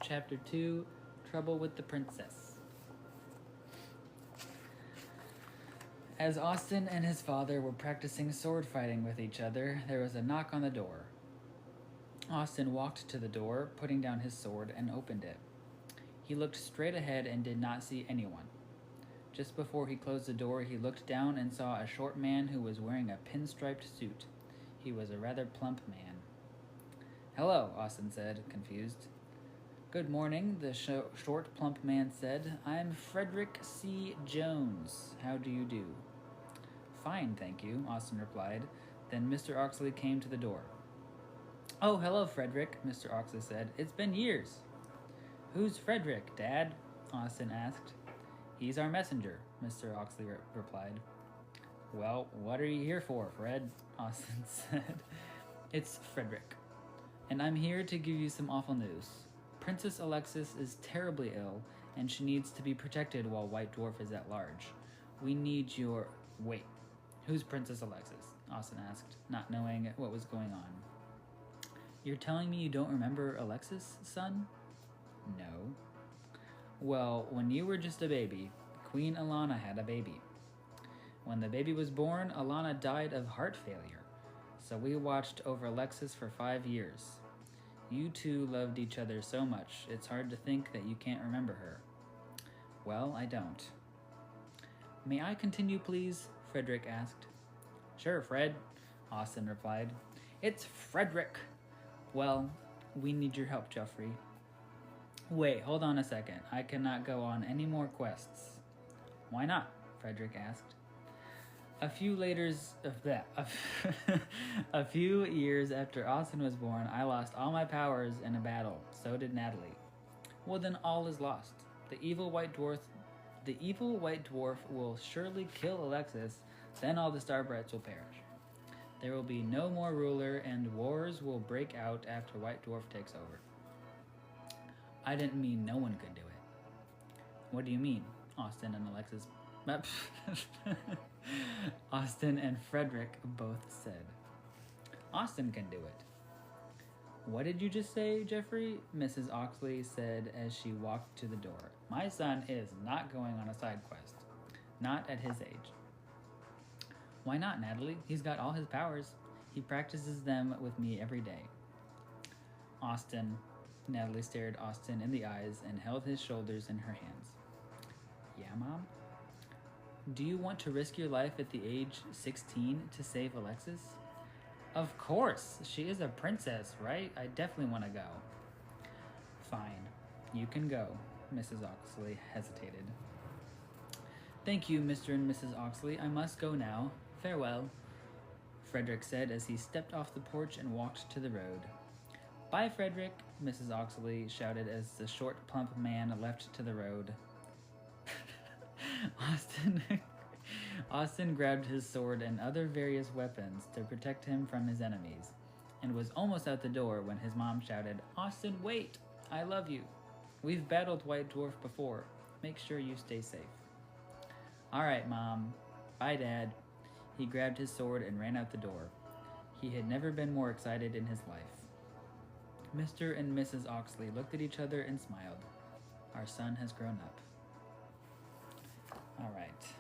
Chapter 2, Trouble with the Princess. As Austin and his father were practicing sword fighting with each other, there was a knock on the door. Austin walked to the door, putting down his sword, and opened it. He looked straight ahead and did not see anyone. Just before he closed the door, he looked down and saw a short man who was wearing a pinstriped suit. He was a rather plump man. "Hello," Austin said, confused. "Good morning," the short, plump man said. "I'm Frederick C. Jones. How do you do?" "Fine, thank you," Austin replied. Then Mr. Oxley came to the door. "Oh, hello, Frederick," Mr. Oxley said. "It's been years." "Who's Frederick, Dad?" Austin asked. "He's our messenger," Mr. Oxley replied. "Well, what are you here for, Fred?" Austin said. "It's Frederick, and I'm here to give you some awful news. Princess Alexis is terribly ill, and she needs to be protected while White Dwarf is at large. We need your—" "Wait, who's Princess Alexis?" Austin asked, not knowing what was going on. "You're telling me you don't remember Alexis, son?" "No." "Well, when you were just a baby, Queen Alana had a baby. When the baby was born, Alana died of heart failure, so we watched over Alexis for 5 years. You two loved each other so much, it's hard to think that you can't remember her." "Well, I don't." "May I continue, please?" Frederick asked. "Sure, Fred," Austin replied. "It's Frederick." "Well, we need your help, Geoffrey." "Wait, hold on a second. I cannot go on any more quests." "Why not?" Frederick asked. A few years after Austin was born, I lost all my powers in a battle. So did Natalie. Well, then all is lost. The evil White Dwarf will surely kill Alexis, then all the Starbrights will perish. There will be no more ruler, and wars will break out after White Dwarf takes over." "I didn't mean no one could do it." "What do you mean?" Austin and Frederick both said. "Austin can do it." "What did you just say, Geoffrey?" Mrs. Oxley said as she walked to the door. "My son is not going on a side quest. Not at his age." "Why not, Natalie? He's got all his powers. He practices them with me every day." Natalie stared Austin in the eyes and held his shoulders in her hands. "Yeah, Mom?" "Do you want to risk your life at the age 16 to save Alexis?" "Of course! She is a princess, right? I definitely want to go." "Fine. You can go." Mrs. Oxley hesitated. "Thank you, Mr. and Mrs. Oxley. I must go now. Farewell," Frederick said as he stepped off the porch and walked to the road. "Bye, Frederick," Mrs. Oxley shouted as the short, plump man left to the road. Austin grabbed his sword and other various weapons to protect him from his enemies, and was almost out the door when his mom shouted, "Austin, wait! I love you. We've battled White Dwarf before. Make sure you stay safe." "All right, Mom. Bye, Dad." He grabbed his sword and ran out the door. He had never been more excited in his life. Mr. and Mrs. Oxley looked at each other and smiled. Our son has grown up. All right.